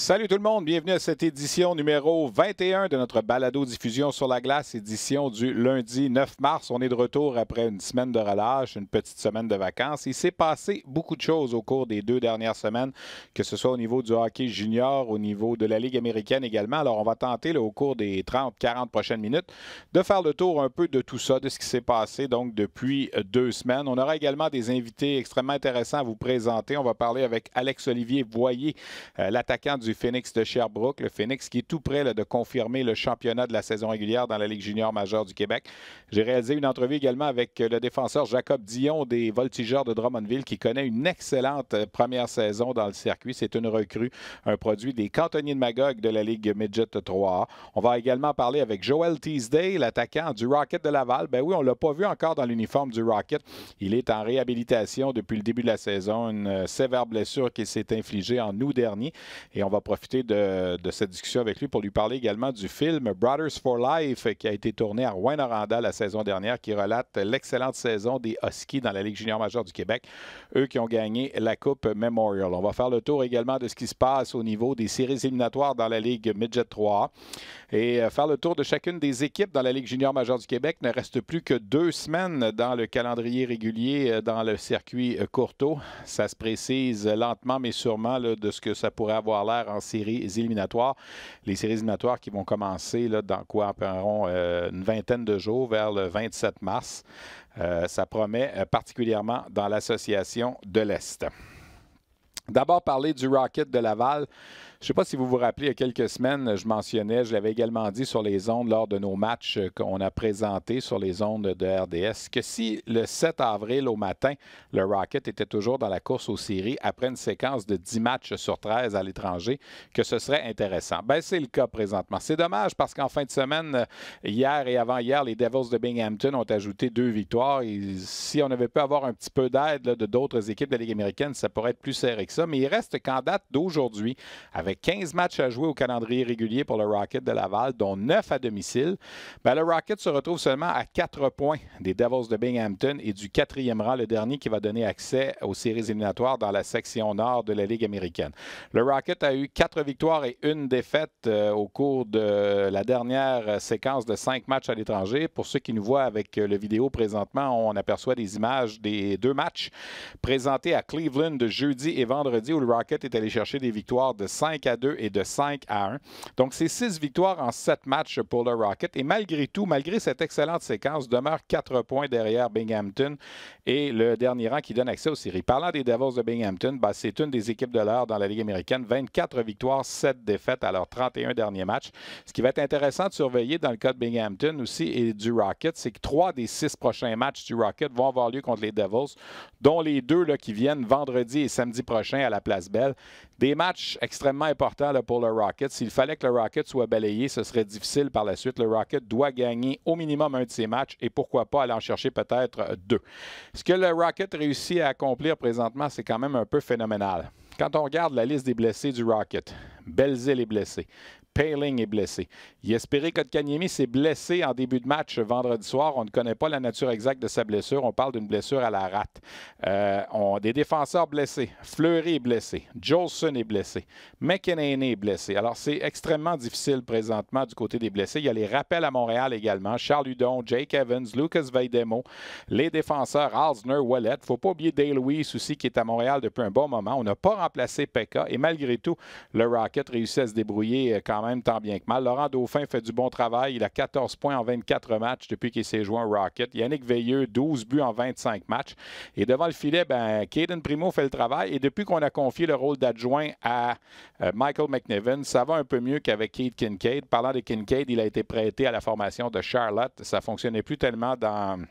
Salut tout le monde, bienvenue à cette édition numéro 21 de notre balado-diffusion sur la glace, édition du lundi 9 mars. On est de retour après une semaine de relâche, une petite semaine de vacances. Il s'est passé beaucoup de choses au cours des 2 dernières semaines, que ce soit au niveau du hockey junior, au niveau de la Ligue américaine également. Alors on va tenter au cours des 30-40 prochaines minutes de faire le tour un peu de tout ça, de ce qui s'est passé donc depuis 2 semaines. On aura également des invités extrêmement intéressants à vous présenter. On va parler avec Alex-Olivier Voyer, l'attaquant du Phoenix de Sherbrooke. Le Phoenix qui est tout prêt de confirmer le championnat de la saison régulière dans la Ligue junior majeure du Québec. J'ai réalisé une entrevue également avec le défenseur Jacob Dion des Voltigeurs de Drummondville qui connaît une excellente première saison dans le circuit. C'est une recrue, un produit des Cantonniers de Magog de la Ligue Midget 3A. On va également parler avec Joel Teasday, l'attaquant du Rocket de Laval. Ben oui, on ne l'a pas vu encore dans l'uniforme du Rocket. Il est en réhabilitation depuis le début de la saison. Une sévère blessure qui s'est infligée en août dernier. Et on va profiter de cette discussion avec lui pour lui parler également du film Brothers for Life qui a été tourné à Rouyn-Noranda la saison dernière, qui relate l'excellente saison des Huskies dans la Ligue junior majeure du Québec, eux qui ont gagné la Coupe Memorial. On va faire le tour également de ce qui se passe au niveau des séries éliminatoires dans la Ligue Midget 3A et faire le tour de chacune des équipes dans la Ligue junior majeure du Québec. Il ne reste plus que 2 semaines dans le calendrier régulier dans le circuit Courteau. Ça se précise lentement mais sûrement de ce que ça pourrait avoir l'air en séries éliminatoires. Les séries éliminatoires qui vont commencer dans environ une vingtaine de jours, vers le 27 mars. Ça promet particulièrement dans l'association de l'Est. D'abord, parler du Rocket de Laval. Je ne sais pas si vous vous rappelez, il y a quelques semaines, je mentionnais, je l'avais également dit sur les ondes lors de nos matchs qu'on a présentés sur les ondes de RDS, que si le 7 avril au matin, le Rocket était toujours dans la course aux séries après une séquence de 10 matchs sur 13 à l'étranger, que ce serait intéressant. Ben, c'est le cas présentement. C'est dommage parce qu'en fin de semaine, hier et avant-hier, les Devils de Binghamton ont ajouté 2 victoires. Et si on avait pu avoir un petit peu d'aide de d'autres équipes de la Ligue américaine, ça pourrait être plus serré que ça. Mais il reste qu'en date d'aujourd'hui, avec 15 matchs à jouer au calendrier régulier pour le Rocket de Laval, dont 9 à domicile, ben le Rocket se retrouve seulement à 4 points des Devils de Binghamton et du 4e rang, le dernier qui va donner accès aux séries éliminatoires dans la section nord de la Ligue américaine. Le Rocket a eu 4 victoires et 1 défaite au cours de la dernière séquence de 5 matchs à l'étranger. Pour ceux qui nous voient avec le vidéo présentement, on aperçoit des images des 2 matchs présentés à Cleveland de jeudi et vendredi où le Rocket est allé chercher des victoires de 5 à 2 et de 5 à 1. Donc, c'est 6 victoires en 7 matchs pour le Rocket. Et malgré tout, malgré cette excellente séquence, demeure 4 points derrière Binghamton et le dernier rang qui donne accès aux séries. Parlant des Devils de Binghamton, ben, c'est une des équipes de l'heure dans la Ligue américaine. 24 victoires, 7 défaites à leurs 31 derniers matchs. Ce qui va être intéressant de surveiller dans le cas de Binghamton aussi et du Rocket, c'est que 3 des 6 prochains matchs du Rocket vont avoir lieu contre les Devils, dont les 2 qui viennent vendredi et samedi prochain à la Place Belle. Des matchs extrêmement importants pour le Rocket. S'il fallait que le Rocket soit balayé, ce serait difficile par la suite. Le Rocket doit gagner au minimum un de ses matchs et pourquoi pas aller en chercher peut-être 2. Ce que le Rocket réussit à accomplir présentement, c'est quand même un peu phénoménal. Quand on regarde la liste des blessés du Rocket, Belzile est blessé. Paling est blessé. Jesperi Kotkaniemi s'est blessé en début de match vendredi soir. On ne connaît pas la nature exacte de sa blessure. On parle d'une blessure à la rate. Des défenseurs blessés. Fleury est blessé. Jolson est blessé. McEnany est blessé. Alors, c'est extrêmement difficile présentement du côté des blessés. Il y a les rappels à Montréal également. Charles Hudon, Jake Evans, Lucas Veidemo, les défenseurs Alsner, Ouellet. Il ne faut pas oublier Dale Lewis aussi qui est à Montréal depuis un bon moment. On n'a pas remplacé Pekka et malgré tout, le Rocket réussit à se débrouiller quand même tant bien que mal. Laurent Dauphin fait du bon travail. Il a 14 points en 24 matchs depuis qu'il s'est joint au Rocket. Yannick Veilleux, 12 buts en 25 matchs. Et devant le filet, Caden Primo fait le travail. Et depuis qu'on a confié le rôle d'adjoint à Michael McNiven, ça va un peu mieux qu'avec Keith Kincaid. Parlant de Kincaid, il a été prêté à la formation de Charlotte. Ça ne fonctionnait plus tellement dans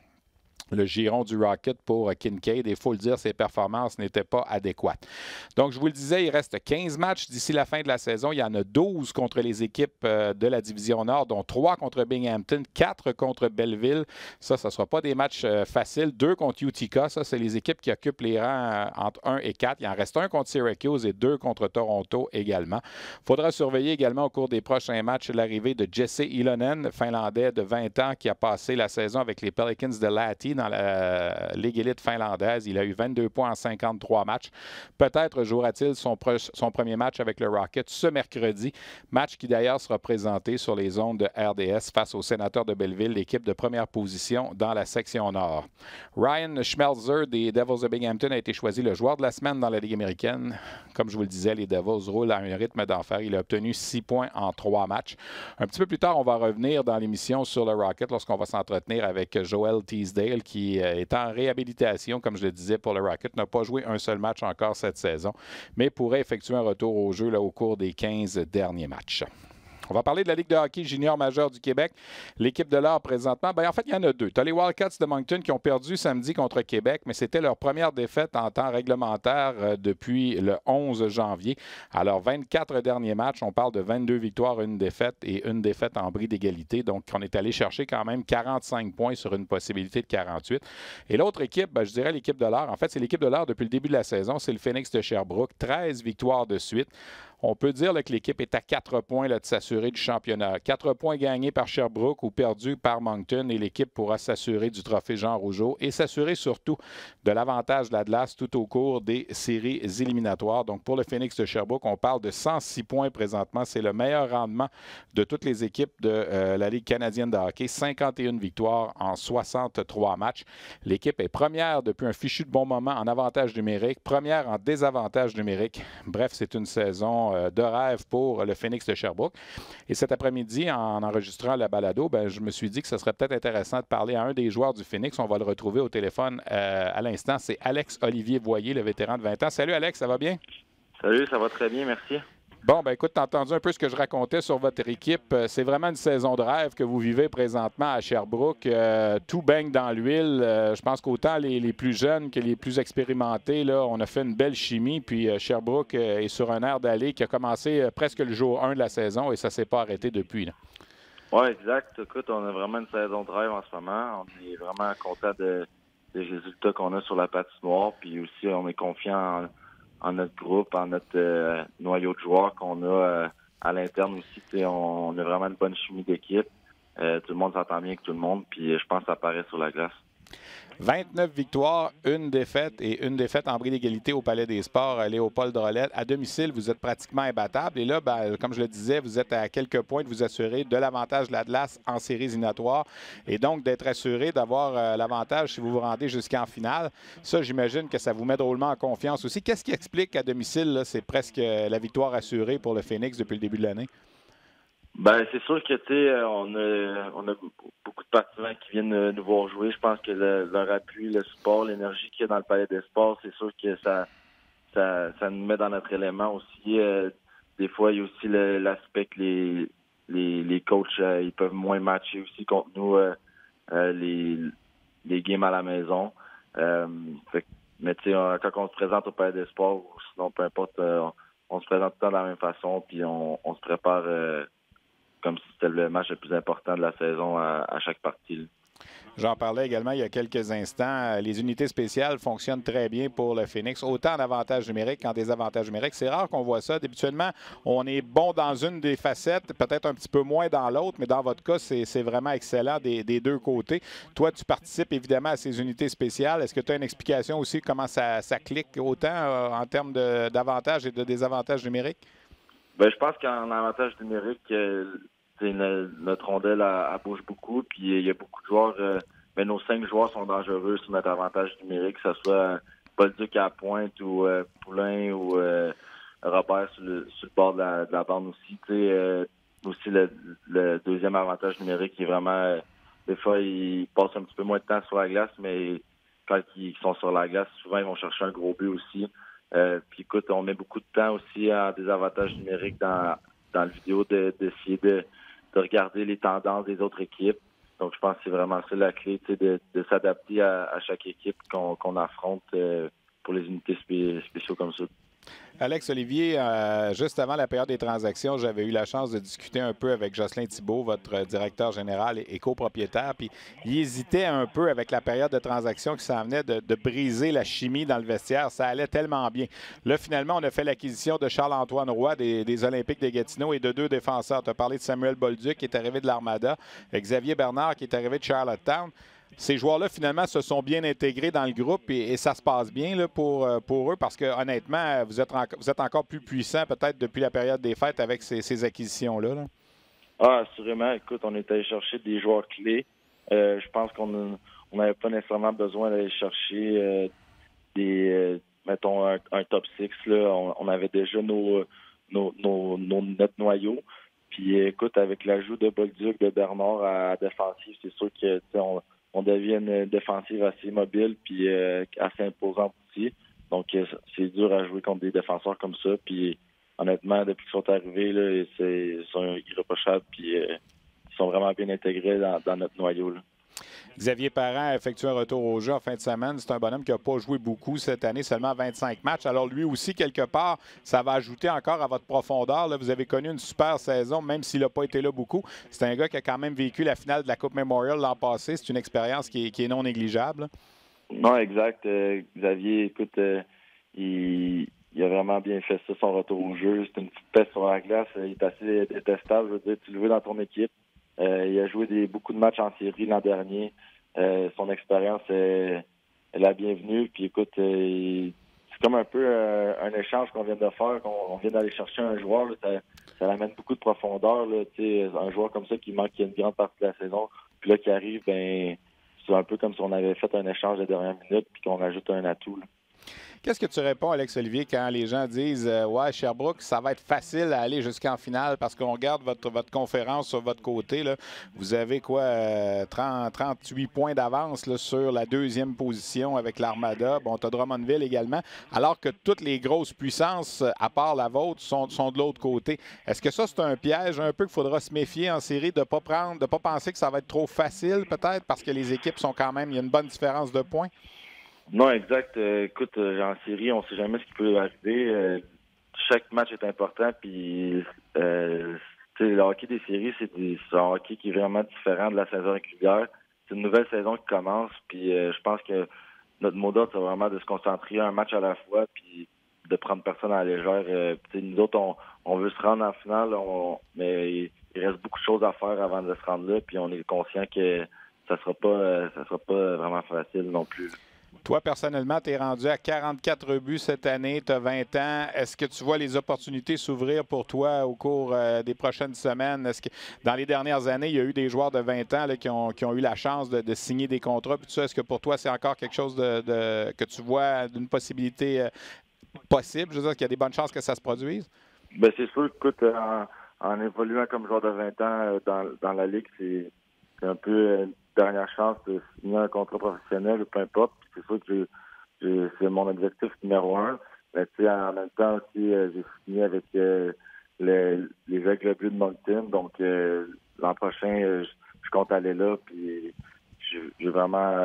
le giron du Rocket pour Kincaid. Et il faut le dire, ses performances n'étaient pas adéquates. Donc, je vous le disais, il reste 15 matchs d'ici la fin de la saison. Il y en a 12 contre les équipes de la Division Nord, dont 3 contre Binghamton, 4 contre Belleville. Ça ne sera pas des matchs faciles. 2 contre Utica. Ça, c'est les équipes qui occupent les rangs entre 1 et 4. Il en reste 1 contre Syracuse et 2 contre Toronto également. Il faudra surveiller également au cours des prochains matchs l'arrivée de Jesse Ilonen, Finlandais de 20 ans, qui a passé la saison avec les Pelicans de Lahti dans la Ligue élite finlandaise. Il a eu 22 points en 53 matchs. Peut-être jouera-t-il son premier match avec le Rocket ce mercredi. Match qui d'ailleurs sera présenté sur les ondes de RDS face aux Sénateurs de Belleville, l'équipe de première position dans la section Nord. Ryan Schmelzer des Devils de Binghamton a été choisi le joueur de la semaine dans la Ligue américaine. Comme je vous le disais, les Devils roulent à un rythme d'enfer. Il a obtenu 6 points en 3 matchs. Un petit peu plus tard, on va revenir dans l'émission sur le Rocket lorsqu'on va s'entretenir avec Joel Teasdale qui est en réhabilitation, comme je le disais, pour le Rocket. N'a pas joué un seul match encore cette saison, mais pourrait effectuer un retour au jeu là, au cours des 15 derniers matchs. On va parler de la Ligue de hockey junior majeur du Québec. L'équipe de l'Or présentement, bien, en fait, il y en a deux. Tu as les Wildcats de Moncton qui ont perdu samedi contre Québec, mais c'était leur première défaite en temps réglementaire depuis le 11 janvier. Alors, 24 derniers matchs, on parle de 22 victoires, une défaite et une défaite en bris d'égalité. Donc, on est allé chercher quand même 45 points sur une possibilité de 48. Et l'autre équipe, bien, je dirais l'équipe de l'Or. En fait, c'est l'équipe de l'Or depuis le début de la saison. C'est le Phoenix de Sherbrooke. 13 victoires de suite. On peut dire là, que l'équipe est à 4 points là, de s'assurer du championnat. 4 points gagnés par Sherbrooke ou perdus par Moncton et l'équipe pourra s'assurer du trophée Jean Rougeau et s'assurer surtout de l'avantage de l'Atlas tout au cours des séries éliminatoires. Donc pour le Phoenix de Sherbrooke, on parle de 106 points présentement. C'est le meilleur rendement de toutes les équipes de la Ligue canadienne de hockey. 51 victoires en 63 matchs. L'équipe est première depuis un fichu de bon moment en avantage numérique, première en désavantage numérique. Bref, c'est une saison de rêve pour le Phoenix de Sherbrooke. Et cet après-midi, en enregistrant la balado, ben, je me suis dit que ce serait peut-être intéressant de parler à un des joueurs du Phoenix. On va le retrouver au téléphone à l'instant. C'est Alex-Olivier Voyer, le vétéran de 20 ans. Salut Alex, ça va bien? Salut, ça va très bien, merci. Bon, ben écoute, tu as entendu un peu ce que je racontais sur votre équipe. C'est vraiment une saison de rêve que vous vivez présentement à Sherbrooke. Tout baigne dans l'huile. Je pense qu'autant les plus jeunes que les plus expérimentés, là, on a fait une belle chimie. Puis Sherbrooke est sur un air d'aller qui a commencé presque le jour 1 de la saison et ça ne s'est pas arrêté depuis. Oui, exact. Écoute, on a vraiment une saison de rêve en ce moment. On est vraiment content des résultats qu'on a sur la patinoire. Puis aussi, on est confiant en notre groupe, en notre noyau de joueurs qu'on a à l'interne aussi. On a vraiment une bonne chimie d'équipe. Tout le monde s'entend bien avec tout le monde, puis je pense que ça paraît sur la glace. 29 victoires, une défaite et une défaite en bris d'égalité au Palais des Sports, Léopold Drolet. À domicile, vous êtes pratiquement imbattable. Et là, ben, comme je le disais, vous êtes à quelques points de vous assurer de l'avantage de l'Atlas en séries éliminatoires et donc d'être assuré d'avoir l'avantage si vous vous rendez jusqu'en finale. Ça, j'imagine que ça vous met drôlement en confiance aussi. Qu'est-ce qui explique qu'à domicile, c'est presque la victoire assurée pour le Phoenix depuis le début de l'année? Ben, c'est sûr que, tu sais, on a beaucoup de partisans qui viennent nous voir jouer. Je pense que leur appui, le support, l'énergie qu'il y a dans le Palais des Sports, c'est sûr que ça nous met dans notre élément aussi. Des fois, il y a aussi l'aspect que les coachs, ils peuvent moins matcher aussi contre nous les games à la maison. Mais, tu sais, quand on se présente au Palais des Sports, ou sinon, peu importe, on se présente tout le temps de la même façon, puis on se prépare comme si c'était le match le plus important de la saison à chaque partie. J'en parlais également il y a quelques instants. Les unités spéciales fonctionnent très bien pour le Phoenix, autant en avantage numérique qu'en désavantage numérique. C'est rare qu'on voit ça. Habituellement, on est bon dans une des facettes, peut-être un petit peu moins dans l'autre, mais dans votre cas, c'est vraiment excellent des deux côtés. Toi, tu participes évidemment à ces unités spéciales. Est-ce que tu as une explication aussi comment ça clique autant en termes d'avantages et de désavantages numériques? Ben, je pense qu'en avantage numérique, notre rondelle elle bouge beaucoup, puis il y a beaucoup de joueurs. Mais nos 5 joueurs sont dangereux sur notre avantage numérique, que ce soit Bolduc à la pointe ou Poulain ou Robert sur le bord de la bande aussi. Aussi le deuxième avantage numérique qui est vraiment des fois ils passent un petit peu moins de temps sur la glace, mais quand ils sont sur la glace, souvent ils vont chercher un gros but aussi. Puis écoute, on met beaucoup de temps aussi à des avantages numériques dans le vidéo d'essayer de regarder les tendances des autres équipes. Donc, je pense que c'est vraiment ça la clé, de s'adapter à chaque équipe qu'on affronte pour les unités spéciaux comme ça. Alex-Olivier, juste avant la période des transactions, j'avais eu la chance de discuter un peu avec Jocelyn Thibault, votre directeur général et copropriétaire, puis il hésitait un peu avec la période de transaction qui s'en venait de briser la chimie dans le vestiaire. Ça allait tellement bien. Là, finalement, on a fait l'acquisition de Charles-Antoine Roy des Olympiques de Gatineau et de 2 défenseurs. Tu as parlé de Samuel Bolduc qui est arrivé de l'Armada, Xavier Bernard qui est arrivé de Charlottetown. Ces joueurs-là, finalement, se sont bien intégrés dans le groupe et ça se passe bien là, pour eux parce que, honnêtement, vous êtes encore plus puissant peut-être depuis la période des fêtes avec ces acquisitions-là. Là. Ah, assurément. Écoute, on est allé chercher des joueurs clés. Je pense qu'on n'avait pas nécessairement besoin d'aller chercher mettons, un top 6. Là. On avait déjà notre noyau. Puis écoute, avec l'ajout de Bolduc, de Bernard à défensive, c'est sûr que on devient une défensive assez mobile puis assez imposante aussi. Donc c'est dur à jouer contre des défenseurs comme ça. Puis honnêtement, depuis qu'ils sont arrivés, là, ils sont irréprochables puis ils sont vraiment bien intégrés dans notre noyau. Là. Xavier Parent a effectué un retour au jeu en fin de semaine. C'est un bonhomme qui n'a pas joué beaucoup cette année, seulement 25 matchs. Alors lui aussi, quelque part, ça va ajouter encore à votre profondeur. Là, vous avez connu une super saison, même s'il n'a pas été là beaucoup. C'est un gars qui a quand même vécu la finale de la Coupe Memorial l'an passé. C'est une expérience qui est non négligeable. Non, exact. Xavier, écoute, il a vraiment bien fait ça, son retour au jeu. C'est une petite peste sur la glace. Il est assez détestable. Je veux dire, tu le veux dans ton équipe. Il a joué beaucoup de matchs en série l'an dernier. Son expérience est la bienvenue. Puis écoute, c'est comme un peu un échange qu'on vient de faire. On vient d'aller chercher un joueur. Là, ça amène beaucoup de profondeur. Là, un joueur comme ça qui manque une grande partie de la saison. Puis là, qui arrive, ben c'est un peu comme si on avait fait un échange de dernière minute puis qu'on ajoute un atout. Là. Qu'est-ce que tu réponds, Alex-Olivier, quand les gens disent ouais, Sherbrooke, ça va être facile à aller jusqu'en finale parce qu'on regarde votre conférence sur votre côté. Là. Vous avez quoi, 38 points d'avance là, sur la deuxième position avec l'Armada. Bon, tu as Drummondville également. Alors que toutes les grosses puissances, à part la vôtre, sont de l'autre côté. Est-ce que ça, c'est un piège un peu qu'il faudra se méfier en série de ne pas penser que ça va être trop facile peut-être parce que les équipes sont quand même, il y a une bonne différence de points? Non, exact. Écoute, en série, on ne sait jamais ce qui peut arriver. Chaque match est important, puis le hockey des séries, c'est un hockey qui est vraiment différent de la saison régulière. C'est une nouvelle saison qui commence, puis je pense que notre mot d'ordre, c'est vraiment de se concentrer un match à la fois, puis de prendre personne à la légère. Nous autres, on veut se rendre en finale, mais il reste beaucoup de choses à faire avant de se rendre là, puis on est conscient que ça sera pas vraiment facile non plus. Toi, personnellement, tu es rendu à 44 buts cette année, tu as 20 ans. Est-ce que tu vois les opportunités s'ouvrir pour toi au cours des prochaines semaines? Est-ce que dans les dernières années, il y a eu des joueurs de 20 ans là, qui ont eu la chance de signer des contrats? Puis tout ça, est-ce que pour toi, c'est encore quelque chose que tu vois d'une possibilité possible? Je veux dire qu'il y a des bonnes chances que ça se produise? Ben c'est sûr, écoute, en évoluant comme joueur de 20 ans dans la Ligue, c'est un peu une dernière chance de signer un contrat professionnel ou peu importe. C'est sûr que c'est mon objectif numéro un. Mais tu sais, en même temps aussi, j'ai signé avec les Aigles Bleus de Moncton. Donc l'an prochain, je compte aller là. Puis j'ai vraiment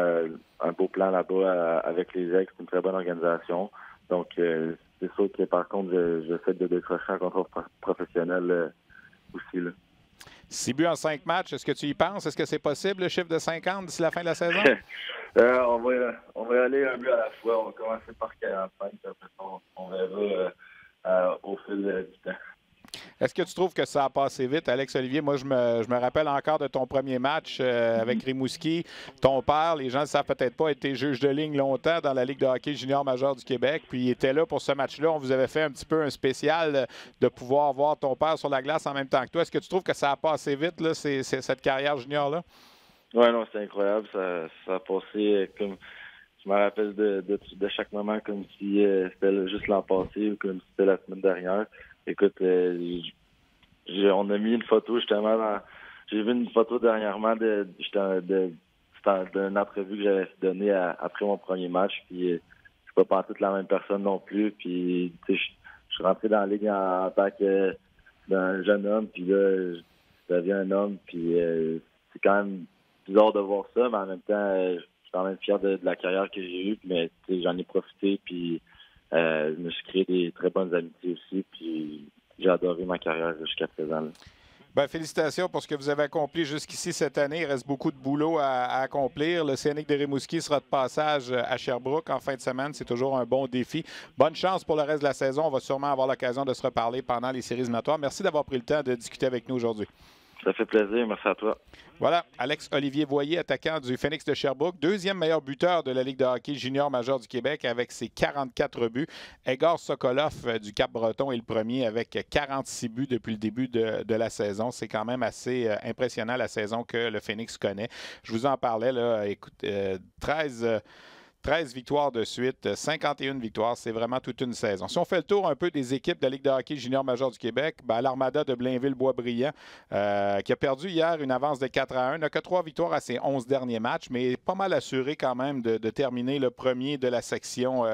un beau plan là-bas avec les Aigles. C'est une très bonne organisation. Donc c'est sûr que par contre, j'essaie de décrocher un contrat professionnel aussi là. 6 buts en 5 matchs, est-ce que tu y penses? Est-ce que c'est possible, le chiffre de 50 d'ici la fin de la saison? On va y aller un but à la fois. On va commencer par 45, après on verra au fil du temps. Est-ce que tu trouves que ça a passé vite, Alex-Olivier? Moi, je me rappelle encore de ton premier match avec Rimouski. Ton père, les gens ne le savent peut-être pas, était juge de ligne longtemps dans la Ligue de hockey junior majeur du Québec. Puis il était là pour ce match-là. On vous avait fait un petit peu un spécial de pouvoir voir ton père sur la glace en même temps que toi. Est-ce que tu trouves que ça a passé vite, là, cette carrière junior-là? Oui, non, c'est incroyable. Ça a passé comme... Je me rappelle de chaque moment comme si c'était juste l'an passé ou comme si c'était la semaine dernière. Écoute, on a mis une photo justement j'ai vu une photo dernièrement d'une entrevue que j'avais donnée après mon premier match. Puis je suis pas pensé la même personne non plus. Puis je suis rentré dans la ligue en tant que d'un jeune homme. Puis là, je deviens un homme. Puis c'est quand même bizarre de voir ça, mais en même temps, je suis quand même fier de la carrière que j'ai eue. Mais j'en ai profité. Puis je me suis créé des très bonnes amitiés aussi. Puis j'ai adoré ma carrière jusqu'à présent. Là. Bien, félicitations pour ce que vous avez accompli jusqu'ici cette année. Il reste beaucoup de boulot à accomplir. Le Scénic de Rimouski sera de passage à Sherbrooke en fin de semaine. C'est toujours un bon défi. Bonne chance pour le reste de la saison. On va sûrement avoir l'occasion de se reparler pendant les séries éliminatoires. Merci d'avoir pris le temps de discuter avec nous aujourd'hui. Ça fait plaisir. Merci à toi. Voilà, Alex-Olivier Voyer, attaquant du Phoenix de Sherbrooke, deuxième meilleur buteur de la Ligue de hockey junior majeur du Québec avec ses 44 buts. Egor Sokolov du Cap-Breton est le premier avec 46 buts depuis le début de la saison. C'est quand même assez impressionnant la saison que le Phoenix connaît. Je vous en parlais, là, écoute, 13 victoires de suite, 51 victoires, c'est vraiment toute une saison. Si on fait le tour un peu des équipes de la Ligue de hockey junior majeur du Québec, l'Armada de Blainville-Boisbriand, qui a perdu hier une avance de 4-1, n'a que 3 victoires à ses 11 derniers matchs, mais pas mal assuré quand même de terminer le premier de la section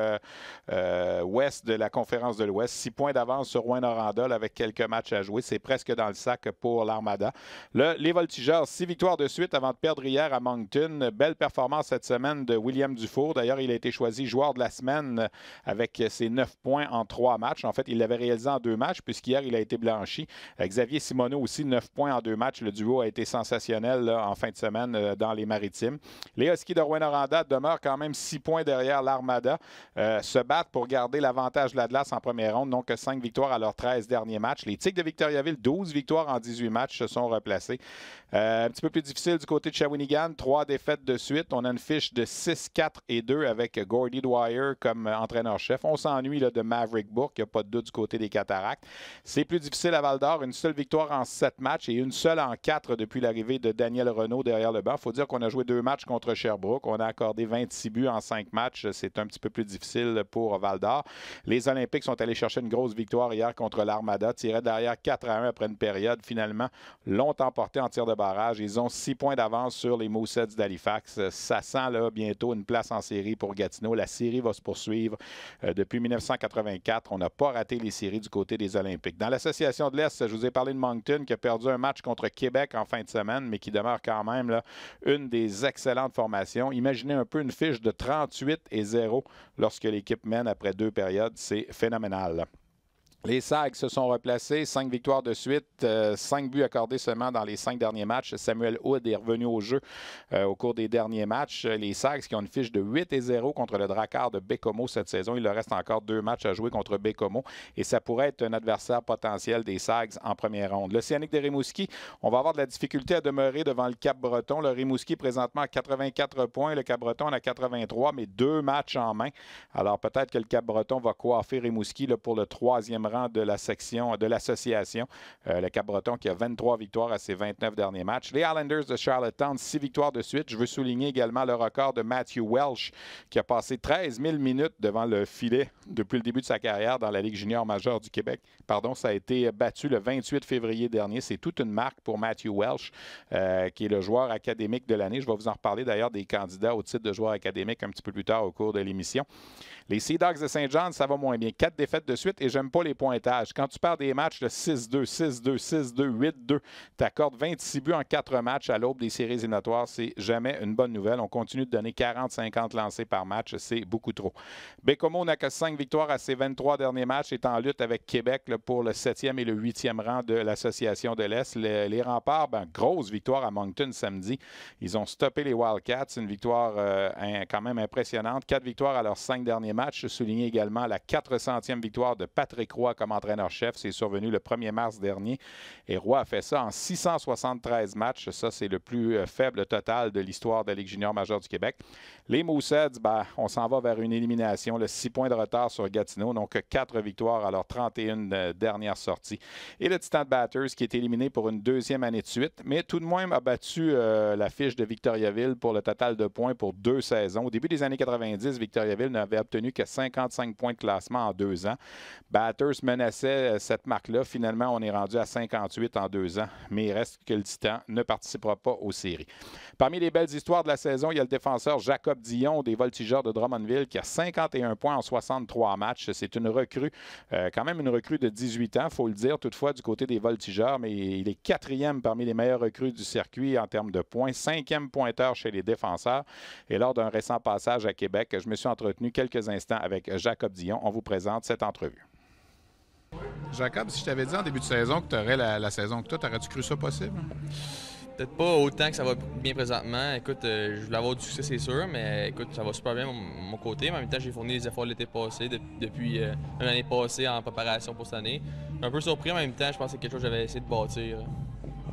ouest de la conférence de l'Ouest. 6 points d'avance sur Rouyn-Noranda avec quelques matchs à jouer. C'est presque dans le sac pour l'Armada. Les Voltigeurs, 6 victoires de suite avant de perdre hier à Moncton. Belle performance cette semaine de William Dufour. D'ailleurs, il a été choisi joueur de la semaine avec ses 9 points en 3 matchs. En fait, il l'avait réalisé en 2 matchs puisqu'hier, il a été blanchi. Xavier Simoneau aussi, 9 points en 2 matchs. Le duo a été sensationnel là, en fin de semaine dans les Maritimes. Les Huskies de Rouyn-Noranda demeurent quand même 6 points derrière l'Armada. Se battent pour garder l'avantage de la glace en première ronde, donc 5 victoires à leurs 13 derniers matchs. Les Tigres de Victoriaville, 12 victoires en 18 matchs, se sont replacés. Un petit peu plus difficile du côté de Shawinigan, 3 défaites de suite. On a une fiche de 6-4-2 avec Gordy Dwyer comme entraîneur-chef. On s'ennuie de Maverick Bourque, il n'y a pas de doute du côté des Cataractes. C'est plus difficile à Val-d'Or, une seule victoire en 7 matchs et une seule en 4 depuis l'arrivée de Daniel Renaud derrière le banc. Il faut dire qu'on a joué 2 matchs contre Sherbrooke. On a accordé 26 buts en 5 matchs. C'est un petit peu plus difficile pour Val-d'Or. Les Olympiques sont allés chercher une grosse victoire hier contre l'Armada, tiraient derrière 4-1 après une période. Finalement, l'ont emporté en tir de barrage. Ils ont 6 points d'avance sur les Mooseheads d'Halifax. Ça sent là, bientôt une place en série pour Gatineau. La série va se poursuivre. Depuis 1984, on n'a pas raté les séries du côté des Olympiques. Dans l'Association de l'Est, je vous ai parlé de Moncton qui a perdu un match contre Québec en fin de semaine, mais qui demeure quand même là, une des excellentes formations. Imaginez un peu une fiche de 38-0 lorsque l'équipe mène après 2 périodes. C'est phénoménal. Les Sags se sont replacés, 5 victoires de suite, 5 buts accordés seulement dans les 5 derniers matchs. Samuel Hood est revenu au jeu au cours des derniers matchs. Les Sags qui ont une fiche de 8-0 contre le Drakkar de Bécomo cette saison. Il leur reste encore 2 matchs à jouer contre Bécomo et ça pourrait être un adversaire potentiel des Sags en première ronde. L'Océanique de Rimouski, on va avoir de la difficulté à demeurer devant le Cap-Breton. Le Rimouski présentement à 84 points, le Cap-Breton à 83, mais 2 matchs en main. Alors peut-être que le Cap-Breton va coiffer Rimouski là, pour le 3e rang de la section de l'association. Le Cap-Breton qui a 23 victoires à ses 29 derniers matchs. Les Islanders de Charlottetown, 6 victoires de suite. Je veux souligner également le record de Matthew Welsh qui a passé 13 000 minutes devant le filet depuis le début de sa carrière dans la Ligue junior majeure du Québec. Pardon, ça a été battu le 28 février dernier. C'est toute une marque pour Matthew Welsh, qui est le joueur académique de l'année. Je vais vous en reparler d'ailleurs des candidats au titre de joueur académique un petit peu plus tard au cours de l'émission. Les Sea Dogs de Saint-Jean, ça va moins bien. 4 défaites de suite et j'aime pas les pointages. Quand tu perds des matchs de 6-2, 6-2, 6-2, 8-2, tu accordes 26 buts en 4 matchs à l'aube des séries éliminatoires. C'est jamais une bonne nouvelle. On continue de donner 40-50 lancés par match. C'est beaucoup trop. Bécomo n'a que 5 victoires à ses 23 derniers matchs. Est en lutte avec Québec là, pour le 7e et le 8e rang de l'Association de l'Est. Les Remparts, grosse victoire à Moncton samedi. Ils ont stoppé les Wildcats. Une victoire quand même impressionnante. 4 victoires à leurs 5 derniers matchs. Souligner également la 400e victoire de Patrick Roy comme entraîneur-chef. C'est survenu le 1er mars dernier. Et Roy a fait ça en 673 matchs. Ça, c'est le plus faible total de l'histoire de la Ligue junior majeure du Québec. Les Mooseheads, on s'en va vers une élimination. Le 6 points de retard sur Gatineau. Donc, 4 victoires à leurs 31 dernières sorties. Et le Titan de Batters qui est éliminé pour une 2e année de suite. Mais tout de même a battu la fiche de Victoriaville pour le total de points pour 2 saisons. Au début des années 90, Victoriaville n'avait obtenu que 55 points de classement en 2 ans. Batters menaçait cette marque-là. Finalement, on est rendu à 58 en 2 ans. Mais il reste que le Titan ne participera pas aux séries. Parmi les belles histoires de la saison, il y a le défenseur Jacob Dion des Voltigeurs de Drummondville qui a 51 points en 63 matchs. C'est une recrue, quand même une recrue de 18 ans, il faut le dire, toutefois, du côté des Voltigeurs, mais il est 4e parmi les meilleurs recrues du circuit en termes de points, 5e pointeur chez les défenseurs. Et lors d'un récent passage à Québec, je me suis entretenu quelques instants avec Jacob Dion. On vous présente cette entrevue. Jacob, si je t'avais dit en début de saison que tu aurais la saison que tu aurais-tu cru ça possible? Peut-être pas autant que ça va bien présentement. Écoute, je voulais avoir du succès, c'est sûr, mais écoute, ça va super bien de mon côté. Mais en même temps, j'ai fourni les efforts l'été passé, depuis l'année passée en préparation pour cette année. Un peu surpris, en même temps, je pense que c'est quelque chose que j'avais essayé de bâtir.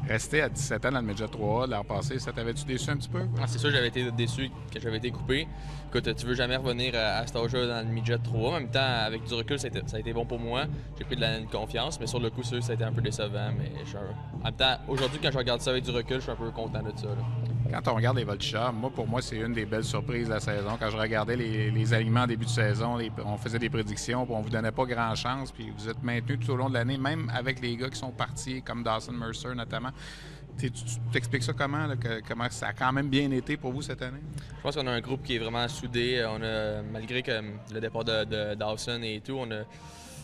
Rester à 17 ans dans le Midget 3A l'an passé, ça t'avait-tu déçu un petit peu? Ah, c'est sûr, j'avais été déçu que j'avais été coupé. Écoute, tu veux jamais revenir à cet âge-là dans le Midget 3A. En même temps, avec du recul, ça a été bon pour moi. J'ai pris de la confiance, mais sur le coup, sûr, ça a été un peu décevant. Mais en même temps, aujourd'hui, quand je regarde ça avec du recul, je suis un peu content de ça. Là. Quand on regarde les Voltigeurs, pour moi, c'est une des belles surprises de la saison. Quand je regardais les alignements en début de saison, on faisait des prédictions, puis on vous donnait pas grand chance, puis vous êtes maintenus tout au long de l'année, même avec les gars qui sont partis, comme Dawson Mercer notamment. Tu t'expliques ça comment, là, comment ça a quand même bien été pour vous cette année? Je pense qu'on a un groupe qui est vraiment soudé. On a, malgré que le départ de Dawson et tout, on a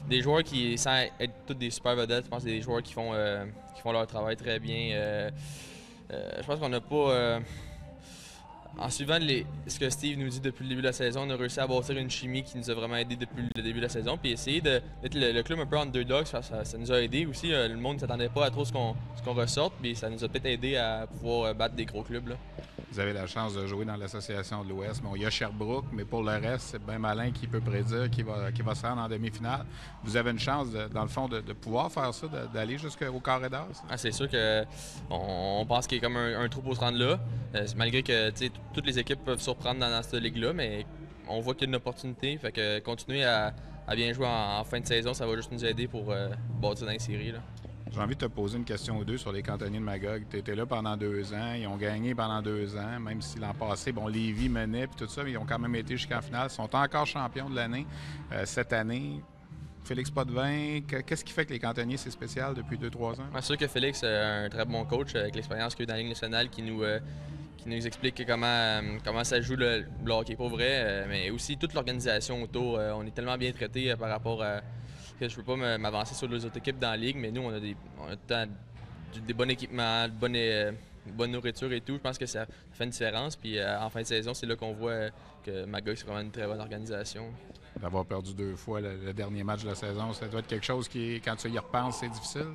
des joueurs qui, sans être tous des super vedettes, je pense que c'est des joueurs qui font leur travail très bien. Je pense qu'on n'a pas... en suivant ce que Steve nous dit depuis le début de la saison, on a réussi à bâtir une chimie qui nous a vraiment aidé depuis le début de la saison. Puis essayer d'être le club un peu underdog, ça nous a aidé aussi. Le monde ne s'attendait pas à trop ce qu'on ressorte, puis ça nous a peut-être aidé à pouvoir battre des gros clubs. Là. Vous avez la chance de jouer dans l'association de l'Ouest. Bon, il y a Sherbrooke, mais pour le reste, c'est bien malin qui peut prédire qui va se rendre en demi-finale. Vous avez une chance, dans le fond, de pouvoir faire ça, d'aller jusqu'au carré d'as. Ah, c'est sûr qu'on pense qu'il y a comme un trou pour se rendre là. Malgré que toutes les équipes peuvent surprendre dans cette ligue-là, mais on voit qu'il y a une opportunité. Fait que continuer à bien jouer en fin de saison, ça va juste nous aider pour bâtir dans les séries. Là. J'ai envie de te poser une question ou deux sur les cantonniers de Magog. Tu étais là pendant 2 ans, ils ont gagné pendant 2 ans, même si l'an passé, Lévis menait et tout ça, mais ils ont quand même été jusqu'en finale. Ils sont encore champions de l'année cette année. Félix Potvin, qu'est-ce qui fait que les cantonniers, c'est spécial depuis 2-3 ans? C'est sûr que Félix est un très bon coach avec l'expérience qu'il a eu dans la Ligue nationale qui nous explique comment ça joue le hockey pour vrai, mais aussi toute l'organisation autour. On est tellement bien traités par rapport à... que je ne peux pas m'avancer sur les autres équipes dans la Ligue, mais nous, on a des bons équipements, de bonne nourriture et tout. Je pense que ça fait une différence. Puis en fin de saison, c'est là qu'on voit que Magog, c'est vraiment une très bonne organisation. D'avoir perdu 2 fois le dernier match de la saison, ça doit être quelque chose qui, quand tu y repenses, c'est difficile.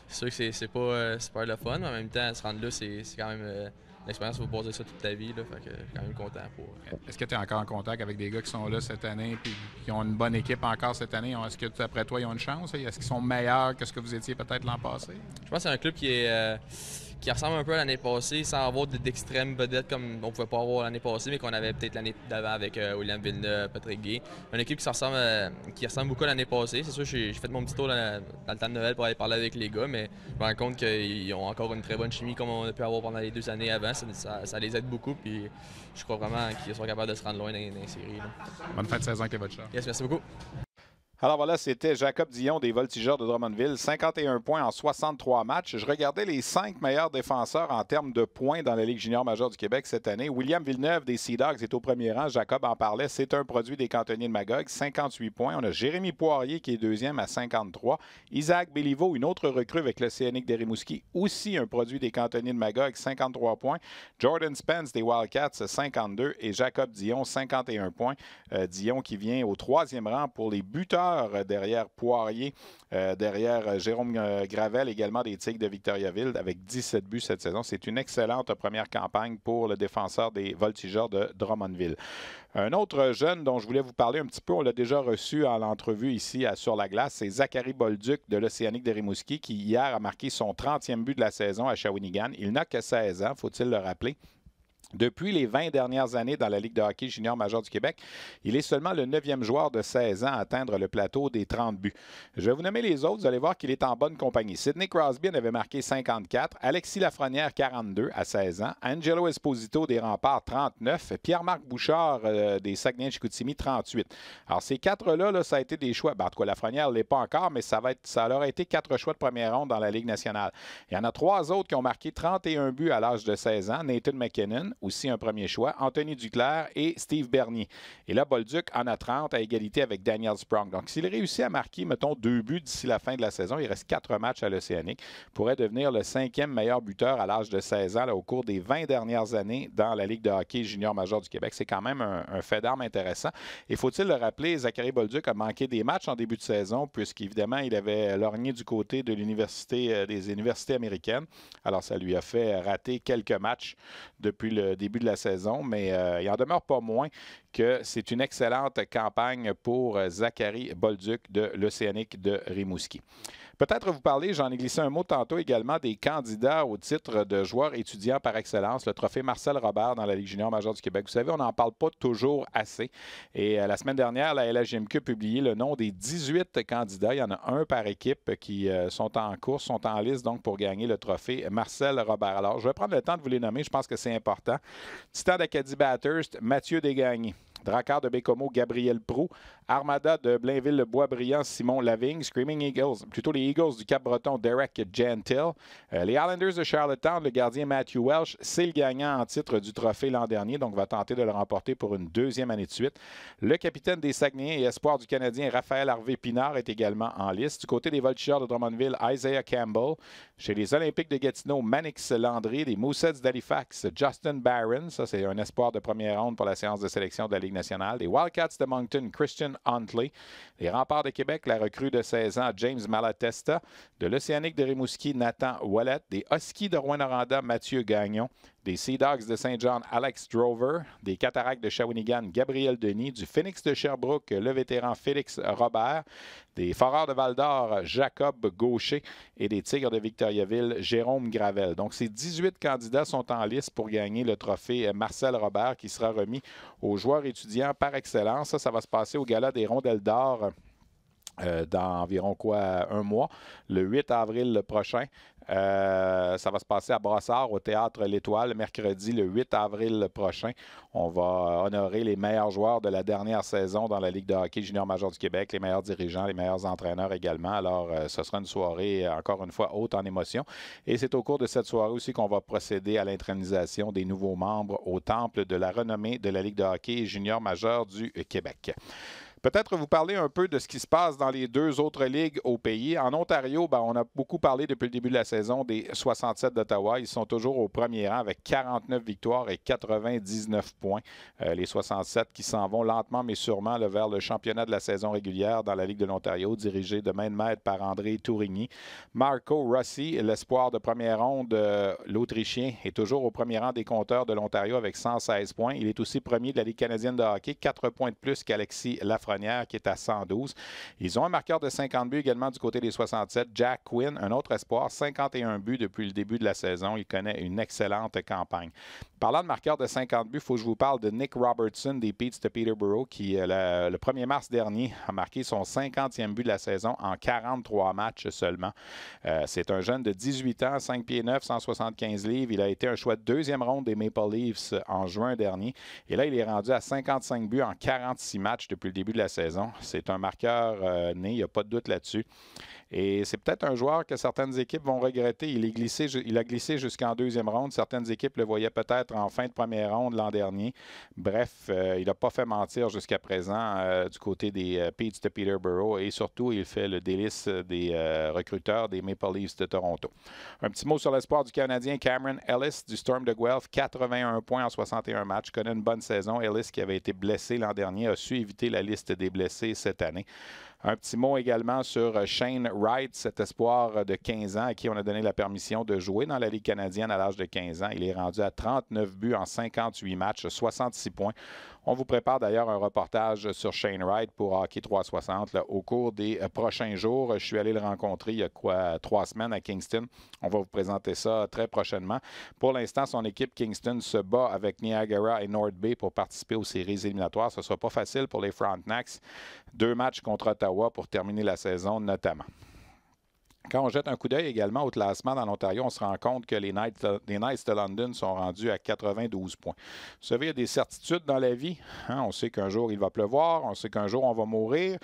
C'est sûr que c'est pas le fun, mais en même temps, se rendre là, c'est quand même... L'expérience, il faut baser ça toute ta vie, là, fait que je suis quand même content pour... Est-ce que tu es encore en contact avec des gars qui sont là cette année et qui ont une bonne équipe encore cette année? Est-ce que, d'après toi, ils ont une chance? Est-ce qu'ils sont meilleurs que ce que vous étiez peut-être l'an passé? Je pense que c'est un club qui ressemble un peu à l'année passée, sans avoir d'extrêmes vedettes comme on pouvait pas avoir l'année passée, mais qu'on avait peut-être l'année d'avant avec William Villeneuve, Patrick Gay. Une équipe qui ressemble beaucoup à l'année passée. C'est sûr, j'ai fait mon petit tour dans le temps de Noël pour aller parler avec les gars, mais je me rends compte qu'ils ont encore une très bonne chimie comme on a pu avoir pendant les 2 années avant. Ça les aide beaucoup, puis je crois vraiment qu'ils sont capables de se rendre loin dans les séries. Là. Bonne fin de saison avec les Voltigeurs. Yes, merci beaucoup. Alors voilà, c'était Jacob Dion des Voltigeurs de Drummondville. 51 points en 63 matchs. Je regardais les 5 meilleurs défenseurs en termes de points dans la Ligue junior majeure du Québec cette année. William Villeneuve des Sea Dogs est au premier rang. Jacob en parlait. C'est un produit des cantonniers de Magog. 58 points. On a Jérémy Poirier qui est deuxième à 53. Isaac Béliveau, une autre recrue avec l'Océanique de Rimouski, aussi un produit des cantonniers de Magog, 53 points. Jordan Spence des Wildcats, 52. Et Jacob Dion, 51 points. Dion qui vient au 3e rang pour les buteurs derrière Poirier, derrière Jérôme Gravel, également des Tigres de Victoriaville, avec 17 buts cette saison. C'est une excellente première campagne pour le défenseur des Voltigeurs de Drummondville. Un autre jeune dont je voulais vous parler un petit peu, on l'a déjà reçu à l'entrevue ici Sur la glace, c'est Zachary Bolduc de l'Océanique de Rimouski qui hier a marqué son 30e but de la saison à Shawinigan. Il n'a que 16 ans, faut-il le rappeler. Depuis les 20 dernières années dans la Ligue de hockey junior majeure du Québec, il est seulement le 9e joueur de 16 ans à atteindre le plateau des 30 buts. Je vais vous nommer les autres, vous allez voir qu'il est en bonne compagnie. Sidney Crosby en avait marqué 54, Alexis Lafrenière 42 à 16 ans, Angelo Esposito des Remparts 39, Pierre-Marc Bouchard des Saguenay-Chicoutimi 38. Alors ces 4-là, ça a été des choix. En tout cas, Lafrenière ne l'est pas encore, mais ça leur a été 4 choix de première ronde dans la Ligue nationale. Il y en a 3 autres qui ont marqué 31 buts à l'âge de 16 ans. Nathan McKinnon, aussi un premier choix, Anthony Duclair et Steve Bernier. Et là, Bolduc en a 30 à égalité avec Daniel Sprong. Donc, s'il réussit à marquer, mettons, 2 buts d'ici la fin de la saison, il reste 4 matchs à l'Océanique, pourrait devenir le 5e meilleur buteur à l'âge de 16 ans là, au cours des 20 dernières années dans la Ligue de hockey junior majeur du Québec. C'est quand même un fait d'armes intéressant. Et faut-il le rappeler, Zachary Bolduc a manqué des matchs en début de saison puisqu'évidemment, il avait lorgné du côté de l'université, des universités américaines. Alors, ça lui a fait rater quelques matchs depuis le début de la saison, mais il en demeure pas moins que c'est une excellente campagne pour Zachary Bolduc de l'Océanique de Rimouski. Peut-être vous parler, j'en ai glissé un mot tantôt également, des candidats au titre de joueur étudiant par excellence, le trophée Marcel Robert dans la Ligue junior majeure du Québec. Vous savez, on n'en parle pas toujours assez. Et la semaine dernière, la LHJMQ a publié le nom des 18 candidats. Il y en a un par équipe qui sont en course, sont en liste donc pour gagner le trophée Marcel Robert. Alors, je vais prendre le temps de vous les nommer. Je pense que c'est important. Titan d'Acadie Bathurst, Mathieu Desgagnés. Drakkar de Bécomo, Gabriel Proulx. Armada de Blainville-le-Boisbriand, Simon Lavigne. Screaming Eagles, plutôt les Eagles du Cap-Breton, Derek Gentile. Les Islanders de Charlottetown, le gardien Matthew Welsh, c'est le gagnant en titre du trophée l'an dernier, donc va tenter de le remporter pour une deuxième année de suite. Le capitaine des Saguenayens et espoir du Canadien, Raphaël Harvey-Pinard, est également en liste. Du côté des Voltigeurs de Drummondville, Isaiah Campbell. Chez les Olympiques de Gatineau, Manix Landry. Les Mooseheads d'Halifax, Justin Barron. Ça, c'est un espoir de première ronde pour la séance de sélection de la Ligue nationale. Les Wildcats de Moncton, Christian Huntley. Les Remparts de Québec, la recrue de 16 ans, James Malatesta. De l'Océanique de Rimouski, Nathan Ouellet. Des Huskies de Rouyn-Noranda, Mathieu Gagnon. Des Sea Dogs de Saint-Jean, Alex Drover. Des Cataractes de Shawinigan, Gabriel Denis. Du Phoenix de Sherbrooke, le vétéran Félix Robert. Des Foreurs de Val-d'Or, Jacob Gaucher. Et des Tigres de Victoriaville, Jérôme Gravel. Donc, ces 18 candidats sont en liste pour gagner le trophée Marcel Robert qui sera remis aux joueurs étudiants par excellence. Ça va se passer au Gala des Rondelles d'Or dans environ un mois, le 8 avril prochain. Ça va se passer à Brossard, au Théâtre L'Étoile, mercredi, le 8 avril prochain. On va honorer les meilleurs joueurs de la dernière saison dans la Ligue de hockey junior majeure du Québec, les meilleurs dirigeants, les meilleurs entraîneurs également. Alors, ce sera une soirée, encore une fois, haute en émotion. Et c'est au cours de cette soirée aussi qu'on va procéder à l'intronisation des nouveaux membres au temple de la renommée de la Ligue de hockey junior majeure du Québec. Peut-être vous parler un peu de ce qui se passe dans les deux autres ligues au pays. En Ontario, on a beaucoup parlé depuis le début de la saison des 67 d'Ottawa. Ils sont toujours au premier rang avec 49 victoires et 99 points. Les 67 qui s'en vont lentement mais sûrement vers le championnat de la saison régulière dans la Ligue de l'Ontario, dirigé de main de maître par André Tourigny. Marco Rossi, l'espoir de première ronde, l'Autrichien, est toujours au premier rang des compteurs de l'Ontario avec 116 points. Il est aussi premier de la Ligue canadienne de hockey, 4 points de plus qu'Alexis Lafrenière, qui est à 112. Ils ont un marqueur de 50 buts également du côté des 67. Jack Quinn, un autre espoir, 51 buts depuis le début de la saison. Il connaît une excellente campagne. Parlant de marqueur de 50 buts, il faut que je vous parle de Nick Robertson des Petes de Peterborough qui, le 1er mars dernier, a marqué son 50e but de la saison en 43 matchs seulement. C'est un jeune de 18 ans, 5 pieds 9, 175 livres. Il a été un choix de deuxième ronde des Maple Leafs en juin dernier. Et là, il est rendu à 55 buts en 46 matchs depuis le début de la saison. C'est un marqueur né, il n'y a pas de doute là-dessus. Et c'est peut-être un joueur que certaines équipes vont regretter. Il a glissé jusqu'en deuxième ronde. Certaines équipes le voyaient peut-être en fin de première ronde l'an dernier. Bref, il n'a pas fait mentir jusqu'à présent du côté des Petes de Peterborough. Et surtout, il fait le délice des recruteurs des Maple Leafs de Toronto. Un petit mot sur l'espoir du Canadien Cameron Ellis du Storm de Guelph. 81 points en 61 matchs. Connaît une bonne saison. Ellis, qui avait été blessé l'an dernier, a su éviter la liste des blessés cette année. Un petit mot également sur Shane Wright, cet espoir de 15 ans à qui on a donné la permission de jouer dans la Ligue canadienne à l'âge de 15 ans. Il est rendu à 39 buts en 58 matchs, 66 points. On vous prépare d'ailleurs un reportage sur Shane Wright pour Hockey 360 au cours des prochains jours. Je suis allé le rencontrer il y a 3 semaines à Kingston. On va vous présenter ça très prochainement. Pour l'instant, son équipe Kingston se bat avec Niagara et North Bay pour participer aux séries éliminatoires. Ce ne sera pas facile pour les Frontenacs. 2 matchs contre Ottawa pour terminer la saison notamment. Quand on jette un coup d'œil également au classement dans l'Ontario, on se rend compte que les Knights de London sont rendus à 92 points. Vous savez, il y a des certitudes dans la vie. On sait qu'un jour, il va pleuvoir. On sait qu'un jour, on va mourir.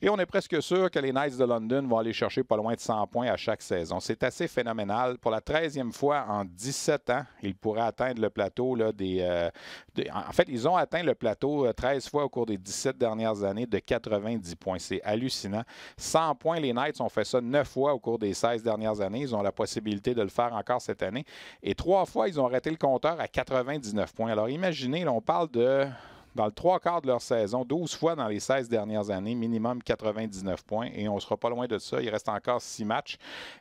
Et on est presque sûr que les Knights de London vont aller chercher pas loin de 100 points à chaque saison. C'est assez phénoménal. Pour la 13e fois en 17 ans, ils pourraient atteindre le plateau en fait, ils ont atteint le plateau 13 fois au cours des 17 dernières années de 90 points. C'est hallucinant. 100 points, les Knights ont fait ça 9 fois au cours des 16 dernières années. Ils ont la possibilité de le faire encore cette année. Et 3 fois, ils ont arrêté le compteur à 99 points. Alors imaginez, là, on parle de dans le 3/4 de leur saison, 12 fois dans les 16 dernières années, minimum 99 points. Et on ne sera pas loin de ça. Il reste encore 6 matchs.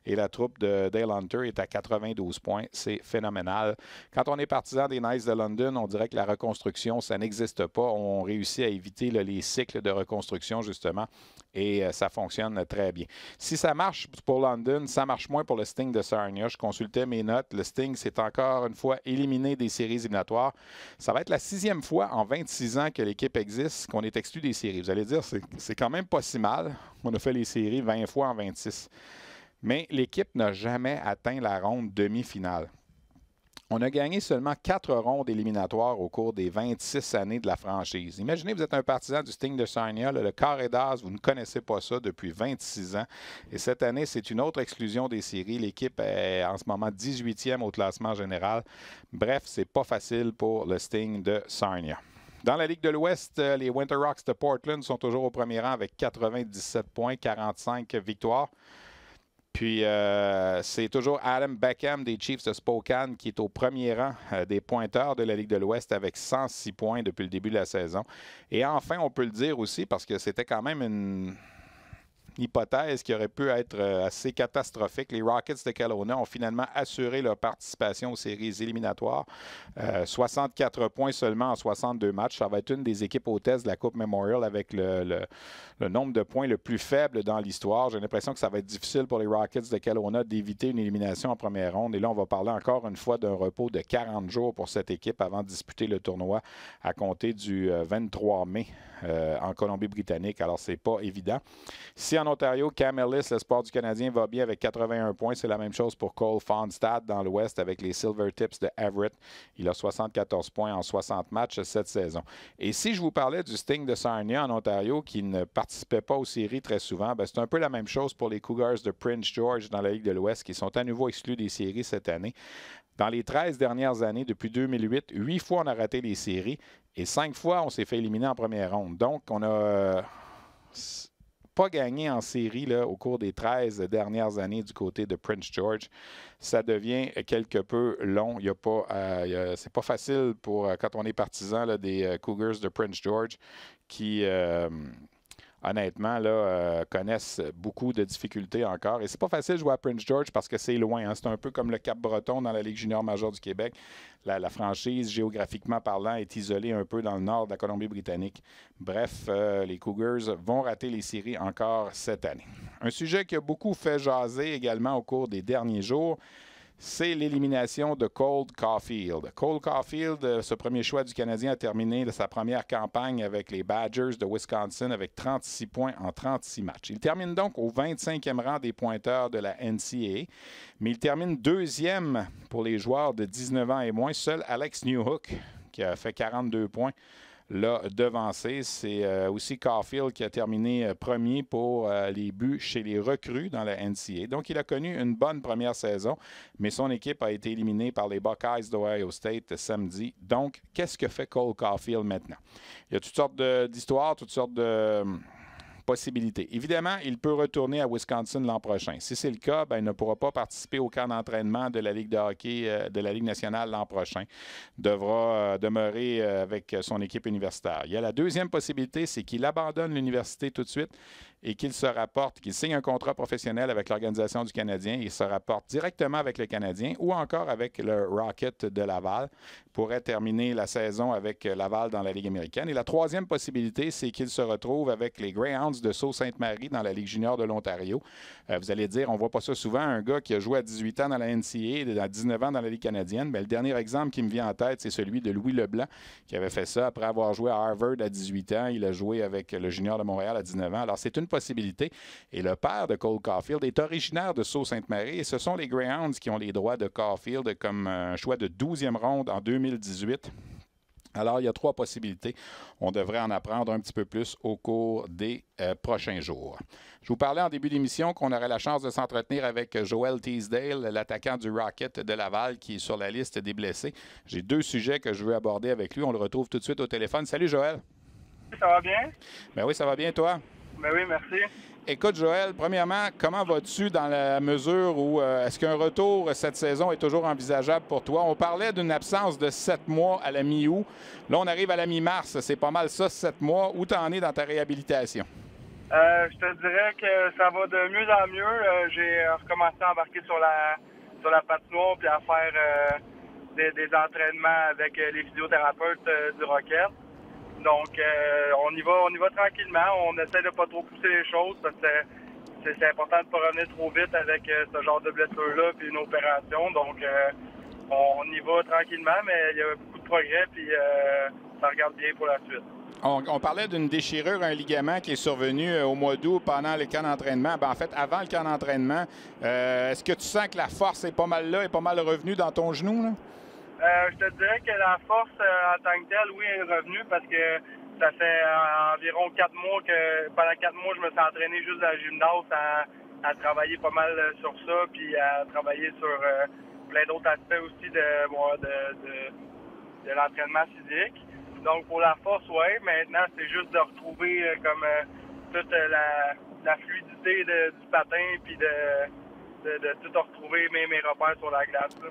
Et la troupe de Dale Hunter est à 92 points. C'est phénoménal. Quand on est partisan des Knights de London, on dirait que la reconstruction, ça n'existe pas. On réussit à éviter les cycles de reconstruction, justement. Et ça fonctionne très bien. Si ça marche pour London, ça marche moins pour le Sting de Sarnia. Je consultais mes notes. Le Sting s'est encore une fois éliminé des séries éliminatoires. Ça va être la 6e fois en 26 ans que l'équipe existe qu'on est exclu des séries. Vous allez dire, c'est quand même pas si mal. On a fait les séries 20 fois en 26. Mais l'équipe n'a jamais atteint la ronde demi-finale. On a gagné seulement 4 rondes éliminatoires au cours des 26 années de la franchise. Imaginez, vous êtes un partisan du Sting de Sarnia, le carré d'as, vous ne connaissez pas ça depuis 26 ans. Et cette année, c'est une autre exclusion des séries. L'équipe est en ce moment 18e au classement général. Bref, c'est pas facile pour le Sting de Sarnia. Dans la Ligue de l'Ouest, les Winter Rocks de Portland sont toujours au premier rang avec 97 points, 45 victoires. Puis, c'est toujours Adam Beckham des Chiefs de Spokane qui est au premier rang des pointeurs de la Ligue de l'Ouest avec 106 points depuis le début de la saison. Et enfin, on peut le dire aussi parce que c'était quand même une hypothèse qui aurait pu être assez catastrophique. Les Rockets de Kelowna ont finalement assuré leur participation aux séries éliminatoires. 64 points seulement en 62 matchs. Ça va être une des équipes hôtesses de la Coupe Memorial avec le nombre de points le plus faible dans l'histoire. J'ai l'impression que ça va être difficile pour les Rockets de Kelowna d'éviter une élimination en première ronde. Et là, on va parler encore une fois d'un repos de 40 jours pour cette équipe avant de disputer le tournoi à compter du 23 mai en Colombie-Britannique. Alors, c'est pas évident. Si en Ontario, Cam Ellis, le sport du Canadien, va bien avec 81 points, c'est la même chose pour Cole Fonstad dans l'Ouest avec les Silver Tips de Everett. Il a 74 points en 60 matchs cette saison. Et si je vous parlais du Sting de Sarnia en Ontario qui ne participait pas aux séries très souvent, c'est un peu la même chose pour les Cougars de Prince George dans la Ligue de l'Ouest qui sont à nouveau exclus des séries cette année. Dans les 13 dernières années, depuis 2008, 8 fois on a raté les séries et 5 fois on s'est fait éliminer en première ronde. Donc, on a pas gagné en série là, au cours des 13 dernières années du côté de Prince George. Ça devient quelque peu long. C'est pas facile pour quand on est partisan là, des Cougars de Prince George qui... honnêtement, connaissent beaucoup de difficultés encore. Et c'est pas facile de jouer à Prince George parce que c'est loin. Hein. C'est un peu comme le Cap-Breton dans la Ligue junior majeure du Québec. La franchise, géographiquement parlant, est isolée un peu dans le nord de la Colombie-Britannique. Bref, les Cougars vont rater les séries encore cette année. Un sujet qui a beaucoup fait jaser également au cours des derniers jours, c'est l'élimination de Cole Caulfield. Cole Caulfield, ce premier choix du Canadien, a terminé sa première campagne avec les Badgers de Wisconsin avec 36 points en 36 matchs. Il termine donc au 25e rang des pointeurs de la NCAA, mais il termine 2e pour les joueurs de 19 ans et moins. Seul Alex Newhook, qui a fait 42 points, l'a devancé. C'est aussi Caulfield qui a terminé premier pour les buts chez les recrues dans la NCAA. Donc, il a connu une bonne première saison, mais son équipe a été éliminée par les Buckeyes d'Ohio State samedi. Donc, qu'est-ce que fait Cole Caulfield maintenant? Il y a toutes sortes d'histoires, toutes sortes de possibilités. Évidemment, il peut retourner à Wisconsin l'an prochain. Si c'est le cas, il ne pourra pas participer au camp d'entraînement de la Ligue de hockey de la Ligue nationale l'an prochain. Devra demeurer avec son équipe universitaire. Il y a la deuxième possibilité, c'est qu'il abandonne l'université tout de suite et qu'il signe un contrat professionnel avec l'Organisation du Canadien. Il se rapporte directement avec le Canadien ou encore avec le Rocket de Laval. Pourrait terminer la saison avec Laval dans la Ligue américaine. Et la troisième possibilité, c'est qu'il se retrouve avec les Greyhounds de Sault-Sainte-Marie dans la Ligue junior de l'Ontario. Vous allez dire, on ne voit pas ça souvent, un gars qui a joué à 18 ans dans la NCAA et à 19 ans dans la Ligue canadienne. Mais le dernier exemple qui me vient en tête, c'est celui de Louis Leblanc qui avait fait ça après avoir joué à Harvard à 18 ans. Il a joué avec le junior de Montréal à 19 ans. Alors, c'est une possibilité. Et le père de Cole Caulfield est originaire de Sault-Sainte-Marie et ce sont les Greyhounds qui ont les droits de Caulfield comme un choix de 12e ronde en 2018. Alors, il y a 3 possibilités. On devrait en apprendre un petit peu plus au cours des prochains jours. Je vous parlais en début d'émission qu'on aurait la chance de s'entretenir avec Joel Teasdale, l'attaquant du Rocket de Laval, qui est sur la liste des blessés. J'ai 2 sujets que je veux aborder avec lui. On le retrouve tout de suite au téléphone. Salut, Joël. Ça va bien? Ben oui, ça va bien, toi? Ben oui, merci. Écoute, Joël, premièrement, comment vas-tu dans la mesure où est-ce qu'un retour cette saison est toujours envisageable pour toi? On parlait d'une absence de 7 mois à la mi-août. Là, on arrive à la mi-mars. C'est pas mal ça, 7 mois. Où t'en es dans ta réhabilitation? Je te dirais que ça va de mieux en mieux. J'ai recommencé à embarquer sur la patinoire puis à faire des entraînements avec les physiothérapeutes du Rocket. Donc, on y va tranquillement. On essaie de pas trop pousser les choses parce que c'est important de ne pas revenir trop vite avec ce genre de blessure-là puis une opération. Donc, on y va tranquillement, mais il y a beaucoup de progrès puis ça regarde bien pour la suite. On parlait d'une déchirure, un ligament qui est survenu au mois d'août pendant le camp d'entraînement. En fait, avant le camp d'entraînement, est-ce que tu sens que la force est pas mal là, est pas mal revenue dans ton genou, là? Je te dirais que la force en tant que telle, oui, est revenue parce que ça fait environ 4 mois que pendant 4 mois, je me suis entraîné juste à la gymnase à travailler pas mal sur ça, puis à travailler sur plein d'autres aspects aussi de l'entraînement physique. Donc pour la force, oui, maintenant c'est juste de retrouver comme toute la fluidité du patin, puis de tout retrouver mes repères sur la glace, là.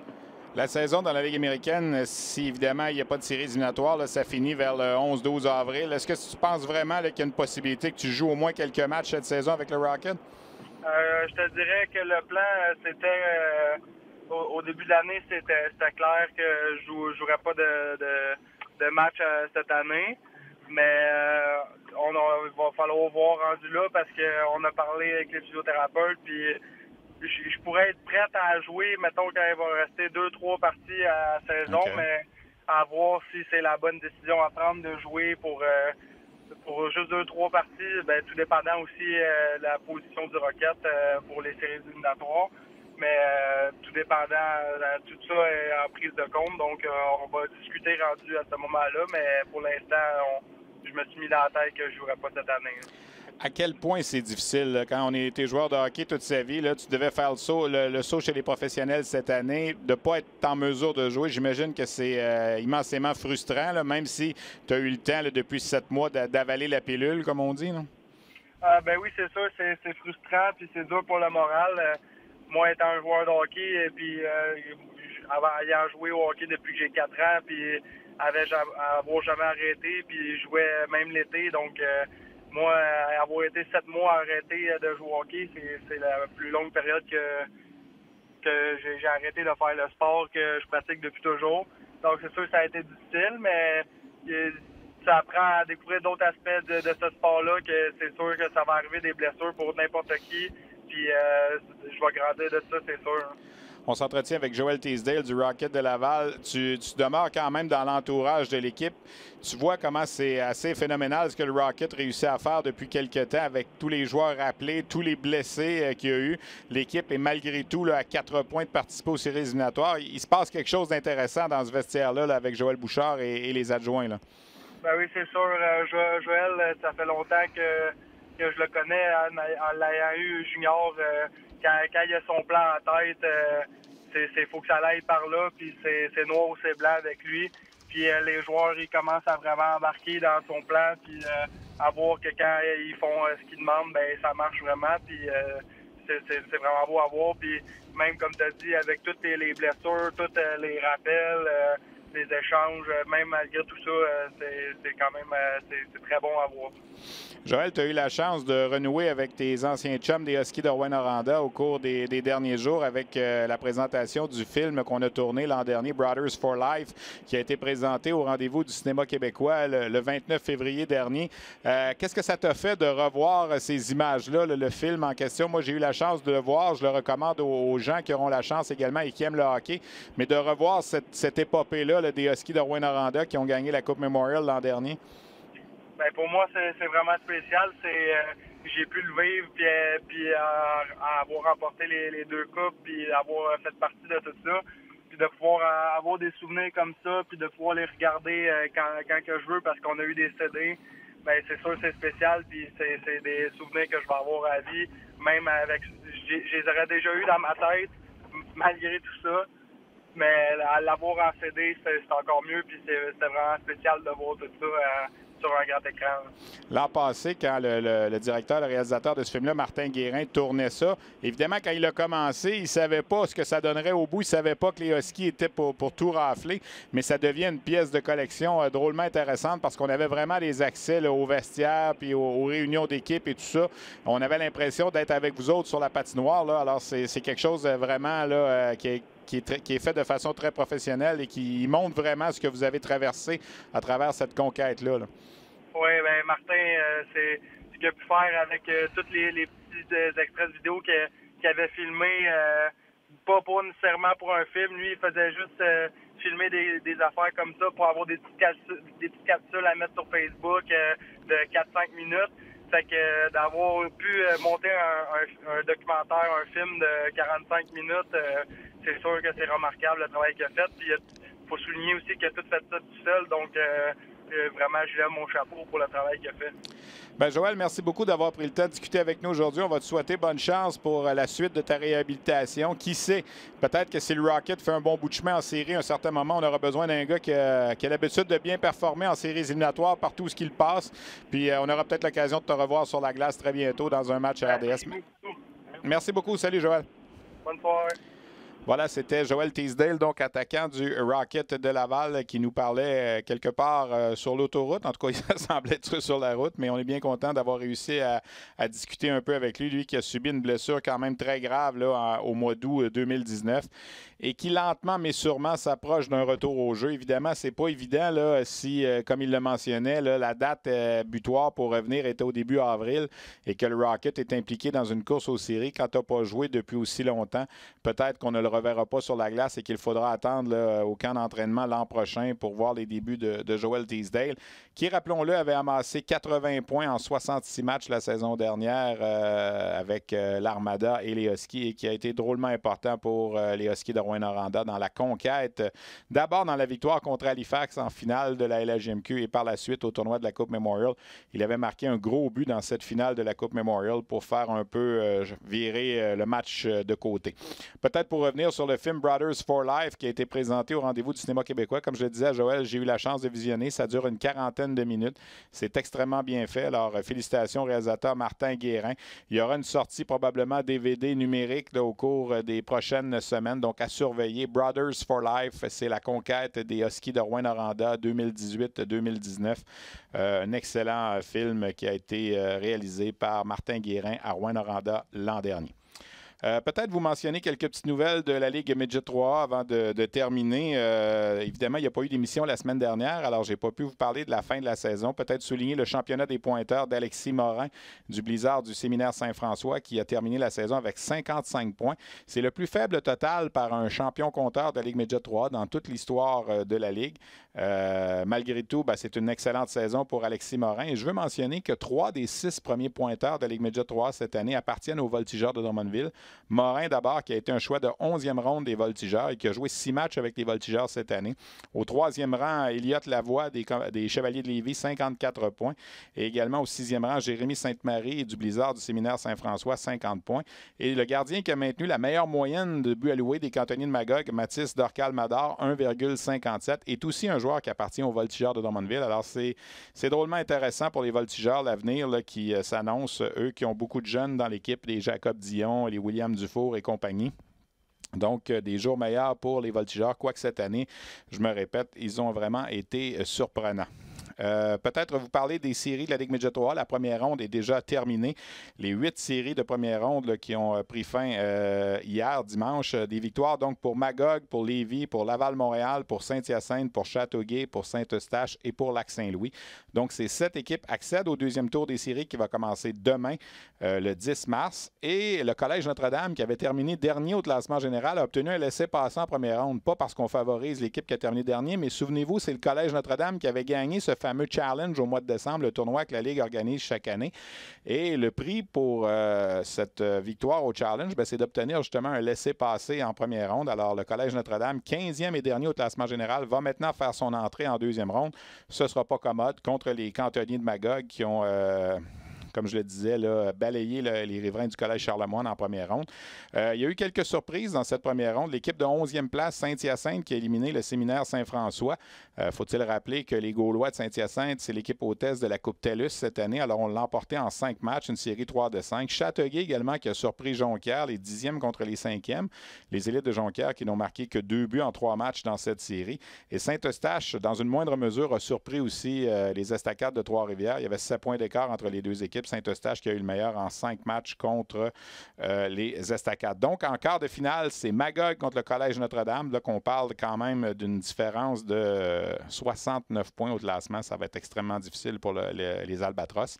La saison dans la Ligue américaine, si évidemment il n'y a pas de série éliminatoire, là, ça finit vers le 11-12 avril. Est-ce que tu penses vraiment qu'il y a une possibilité que tu joues au moins quelques matchs cette saison avec le Rocket? Je te dirais que le plan, c'était au début de l'année, c'était clair que je jouerais pas de match cette année. Mais il va falloir voir rendu là parce qu'on a parlé avec les physiothérapeutes, puis je pourrais être prête à jouer, mettons, quand il va rester 2-3 parties à la saison, okay. Mais à voir si c'est la bonne décision à prendre de jouer pour juste 2-3 parties, tout dépendant aussi de la position du Rocket pour les séries éliminatoires. Mais tout dépendant, tout ça est en prise de compte, donc on va discuter rendu à ce moment-là, mais pour l'instant, je me suis mis dans la tête que je ne jouerai pas cette année. À quel point c'est difficile, là, quand on a été joueur de hockey toute sa vie, là, tu devais faire le saut chez les professionnels cette année, de ne pas être en mesure de jouer. J'imagine que c'est immensément frustrant, là, même si tu as eu le temps là, depuis 7 mois d'avaler la pilule, comme on dit. Non? Oui, c'est sûr, c'est frustrant, puis c'est dur pour le moral. Moi, étant un joueur de hockey, et puis ayant joué au hockey depuis que j'ai 4 ans, puis avoir jamais arrêté, puis je jouais même l'été, donc... Moi, avoir été 7 mois arrêté de jouer au hockey, c'est la plus longue période que j'ai arrêté de faire le sport que je pratique depuis toujours. Donc, c'est sûr que ça a été difficile, mais ça apprend à découvrir d'autres aspects de ce sport-là, que c'est sûr que ça va arriver des blessures pour n'importe qui. Puis, je vais grandir de ça, c'est sûr. On s'entretient avec Joël Teasdale du Rocket de Laval. Tu demeures quand même dans l'entourage de l'équipe. Tu vois comment c'est assez phénoménal ce que le Rocket réussit à faire depuis quelques temps avec tous les joueurs rappelés, tous les blessés qu'il y a eu. L'équipe est malgré tout là, à 4 points de participer aux séries éliminatoires. Il se passe quelque chose d'intéressant dans ce vestiaire-là là, avec Joël Bouchard et les adjoints. Là. Oui, c'est sûr. Joël, ça fait longtemps que je le connais en l'ayant eu junior. Quand il a son plan en tête, il faut que ça aille par là, puis c'est noir ou c'est blanc avec lui. Puis les joueurs, ils commencent à vraiment embarquer dans son plan, puis à voir que quand ils font ce qu'ils demandent, ça marche vraiment, puis c'est vraiment beau à voir. Puis même, comme tu as dit, avec toutes les blessures, tous les rappels, les échanges, même malgré tout ça, c'est quand même c'est très bon à voir. Joël, tu as eu la chance de renouer avec tes anciens chums des Huskies de Rouyn-Noranda au cours des derniers jours avec la présentation du film qu'on a tourné l'an dernier, Brothers for Life, qui a été présenté au rendez-vous du cinéma québécois le 29 février dernier. Qu'est-ce que ça t'a fait de revoir ces images-là, le film en question? Moi, j'ai eu la chance de le voir. Je le recommande aux gens qui auront la chance également et qui aiment le hockey. Mais de revoir cette épopée-là des Huskies de Rouyn-Noranda qui ont gagné la Coupe Memorial l'an dernier. Pour moi, c'est vraiment spécial. J'ai pu le vivre, puis avoir remporté les 2 coupes, puis avoir fait partie de tout ça, puis de pouvoir avoir des souvenirs comme ça, puis de pouvoir les regarder quand que je veux, parce qu'on a eu des CD. C'est sûr que c'est spécial, puis c'est des souvenirs que je vais avoir à vie, même avec... Je les aurais déjà eu dans ma tête, malgré tout ça. Mais à l'avoir en CD, c'est encore mieux, puis c'est vraiment spécial de voir tout ça sur un grand écran. L'an passé, quand le directeur, le réalisateur de ce film-là, Martin Guérin, tournait ça, évidemment, quand il a commencé, il ne savait pas ce que ça donnerait au bout. Il ne savait pas que les Huskies étaient pour tout rafler, mais ça devient une pièce de collection drôlement intéressante parce qu'on avait vraiment des accès là, au vestiaire puis aux réunions d'équipe et tout ça. On avait l'impression d'être avec vous autres sur la patinoire. Là. Alors, c'est quelque chose vraiment là, qui est fait de façon très professionnelle et qui montre vraiment ce que vous avez traversé à travers cette conquête-là. Là. Oui, bien, Martin, c'est ce qu'il a pu faire avec tous les petits extraits de vidéo qu'il avait filmés, pas nécessairement pour un film. Lui, il faisait juste filmer des affaires comme ça pour avoir des petites capsules à mettre sur Facebook de 4-5 minutes. Fait que d'avoir pu monter un documentaire, un film de 45 minutes, c'est sûr que c'est remarquable le travail qu'il a fait. Puis il faut souligner aussi qu'il a tout fait ça tout seul. Donc vraiment, je lève mon chapeau pour le travail qu'il a fait. Bien, Joël, merci beaucoup d'avoir pris le temps de discuter avec nous aujourd'hui. On va te souhaiter bonne chance pour la suite de ta réhabilitation. Qui sait, peut-être que si le Rocket fait un bon bout de chemin en série, à un certain moment, on aura besoin d'un gars qui a l'habitude de bien performer en séries éliminatoires partout où il passe. Puis on aura peut-être l'occasion de te revoir sur la glace très bientôt dans un match à RDS. Merci beaucoup. Salut, Joël. Bonne soirée. Voilà, c'était Joël Teasdale, donc attaquant du Rocket de Laval, qui nous parlait quelque part sur l'autoroute. En tout cas, il semblait être sur la route, mais on est bien content d'avoir réussi à discuter un peu avec lui. Lui qui a subi une blessure quand même très grave là, au mois d'août 2019 et qui lentement mais sûrement s'approche d'un retour au jeu. Évidemment, c'est pas évident là, si, comme il le mentionnait, là, la date butoir pour revenir était au début avril et que le Rocket est impliqué dans une course aux séries. Quand tu n'as pas joué depuis aussi longtemps, peut-être qu'on ne le reverra pas sur la glace et qu'il faudra attendre là, au camp d'entraînement l'an prochain pour voir les débuts de Joël Teasdale, qui, rappelons-le, avait amassé 80 points en 66 matchs la saison dernière avec l'Armada et les Huskies et qui a été drôlement important pour les Huskies de Rouyn-Noranda dans la conquête. D'abord dans la victoire contre Halifax en finale de la LHJMQ et par la suite au tournoi de la Coupe Memorial. Il avait marqué un gros but dans cette finale de la Coupe Memorial pour faire un peu virer le match de côté. Peut-être pour revenir sur le film Brothers for Life qui a été présenté au Rendez-vous du cinéma québécois. Comme je le disais à Joël, j'ai eu la chance de visionner. Ça dure une quarantaine de minutes. C'est extrêmement bien fait. Alors, félicitations au réalisateur Martin Guérin. Il y aura une sortie probablement DVD numérique là, au cours des prochaines semaines. Donc, à surveiller. Brothers for Life, c'est la conquête des Huskies de Rouyn-Noranda 2018-2019. Un excellent film qui a été réalisé par Martin Guérin à Rouyn-Noranda l'an dernier. Peut-être vous mentionner quelques petites nouvelles de la Ligue Midget 3A avant de terminer. Évidemment, il n'y a pas eu d'émission la semaine dernière, alors je n'ai pas pu vous parler de la fin de la saison. Peut-être souligner le championnat des pointeurs d'Alexis Morin du Blizzard du Séminaire Saint-François qui a terminé la saison avec 55 points. C'est le plus faible total par un champion compteur de la Ligue Midget 3A dans toute l'histoire de la Ligue. Malgré tout, c'est une excellente saison pour Alexis Morin. Et je veux mentionner que 3 des 6 premiers pointeurs de la Ligue Midget 3A cette année appartiennent aux Voltigeurs de Drummondville. Morin, d'abord, qui a été un choix de 11e ronde des Voltigeurs et qui a joué 6 matchs avec les Voltigeurs cette année. Au 3e rang, Elliott Lavoie des Chevaliers de Lévis, 54 points. Et également au 6e rang, Jérémy Sainte-Marie du Blizzard du Séminaire Saint-François, 50 points. Et le gardien qui a maintenu la meilleure moyenne de buts alloués des cantonniers de Magog, Mathis Dorcal-Mador, 1,57, est aussi un joueur qui appartient aux Voltigeurs de Drummondville. Alors, c'est drôlement intéressant pour les Voltigeurs, l'avenir là, qui s'annonce, eux qui ont beaucoup de jeunes dans l'équipe, les Jacob Dion, les William Dufour et compagnie. Donc, des jours meilleurs pour les Voltigeurs, quoique cette année, je me répète, ils ont vraiment été surprenants. Peut-être vous parler des séries de la Ligue Midget 3A. La première ronde est déjà terminée. Les 8 séries de première ronde là, qui ont pris fin hier, dimanche. Des victoires donc pour Magog, pour Lévis, pour Laval-Montréal, pour Saint-Hyacinthe, pour Châteauguay, pour Saint-Eustache et pour Lac-Saint-Louis. Donc, ces 7 équipes accèdent au deuxième tour des séries qui va commencer demain, le 10 mars. Et le Collège Notre-Dame, qui avait terminé dernier au classement général, a obtenu un laissez-passer en première ronde. Pas parce qu'on favorise l'équipe qui a terminé dernier, mais souvenez-vous, c'est le Collège Notre-Dame qui avait gagné ce fameux challenge au mois de décembre, le tournoi que la Ligue organise chaque année. Et le prix pour cette victoire au challenge, c'est d'obtenir justement un laissez-passer en première ronde. Alors, le Collège Notre-Dame, 15e et dernier au classement général, va maintenant faire son entrée en deuxième ronde. Ce ne sera pas commode contre les cantonniers de Magog qui ont comme je le disais, là, balayer les riverains du Collège Charlemagne en première ronde. Il y a eu quelques surprises dans cette première ronde. L'équipe de 11e place, Saint-Hyacinthe, qui a éliminé le séminaire Saint-François. Faut-il rappeler que les Gaulois de Saint-Hyacinthe, c'est l'équipe hôtesse de la Coupe TELUS cette année. Alors, on l'a emporté en 5 matchs, une série 3 de 5. Châteauguay également qui a surpris Jonquière, les 10e contre les 5e. Les élites de Jonquière qui n'ont marqué que 2 buts en 3 matchs dans cette série. Et Saint-Eustache, dans une moindre mesure, a surpris aussi les Estacades de Trois-Rivières. Il y avait 7 points d'écart entre les deux équipes. Saint-Eustache qui a eu le meilleur en 5 matchs contre les Estacades. Donc, en quart de finale, c'est Magog contre le Collège Notre-Dame. Là, qu'on parle quand même d'une différence de 69 points au classement. Ça va être extrêmement difficile pour les Albatros.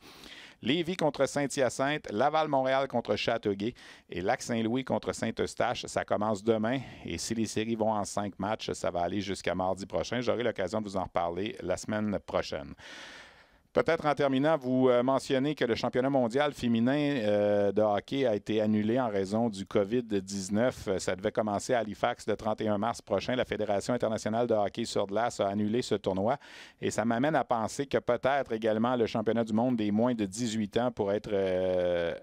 Lévis contre Saint-Hyacinthe, Laval-Montréal contre Châteauguay et Lac-Saint-Louis contre Saint-Eustache. Ça commence demain et si les séries vont en 5 matchs, ça va aller jusqu'à mardi prochain. J'aurai l'occasion de vous en reparler la semaine prochaine. Peut-être en terminant, vous mentionnez que le championnat mondial féminin de hockey a été annulé en raison du COVID-19. Ça devait commencer à Halifax le 31 mars prochain. La Fédération internationale de hockey sur glace a annulé ce tournoi. Et ça m'amène à penser que peut-être également le championnat du monde des moins de 18 ans pourrait être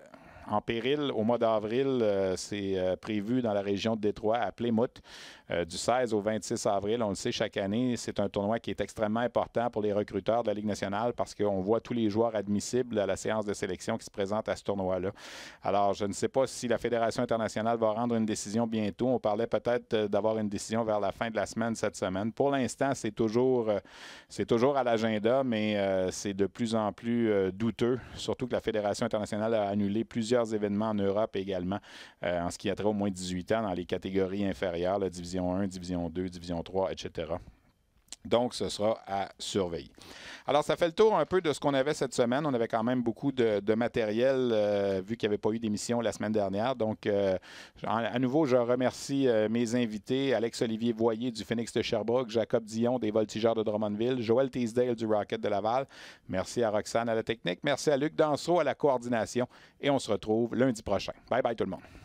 en péril au mois d'avril. C'est prévu dans la région de Détroit, à Plymouth, du 16 au 26 avril. On le sait, chaque année, c'est un tournoi qui est extrêmement important pour les recruteurs de la Ligue nationale parce qu'on voit tous les joueurs admissibles à la séance de sélection qui se présentent à ce tournoi-là. Alors, je ne sais pas si la Fédération internationale va rendre une décision bientôt. On parlait peut-être d'avoir une décision vers la fin de la semaine, cette semaine. Pour l'instant, c'est toujours à l'agenda, mais c'est de plus en plus douteux, surtout que la Fédération internationale a annulé plusieurs événements en Europe également, en ce qui a trait au moins 18 ans dans les catégories inférieures, la Division 1, Division 2, Division 3, etc. Donc, ce sera à surveiller. Alors, ça fait le tour un peu de ce qu'on avait cette semaine. On avait quand même beaucoup de matériel, vu qu'il n'y avait pas eu d'émission la semaine dernière. Donc, à nouveau, je remercie mes invités, Alex-Olivier Voyer du Phoenix de Sherbrooke, Jacob Dion des Voltigeurs de Drummondville, Joël Teasdale du Rocket de Laval. Merci à Roxane à la technique. Merci à Luc Dansereau à la coordination. Et on se retrouve lundi prochain. Bye bye tout le monde.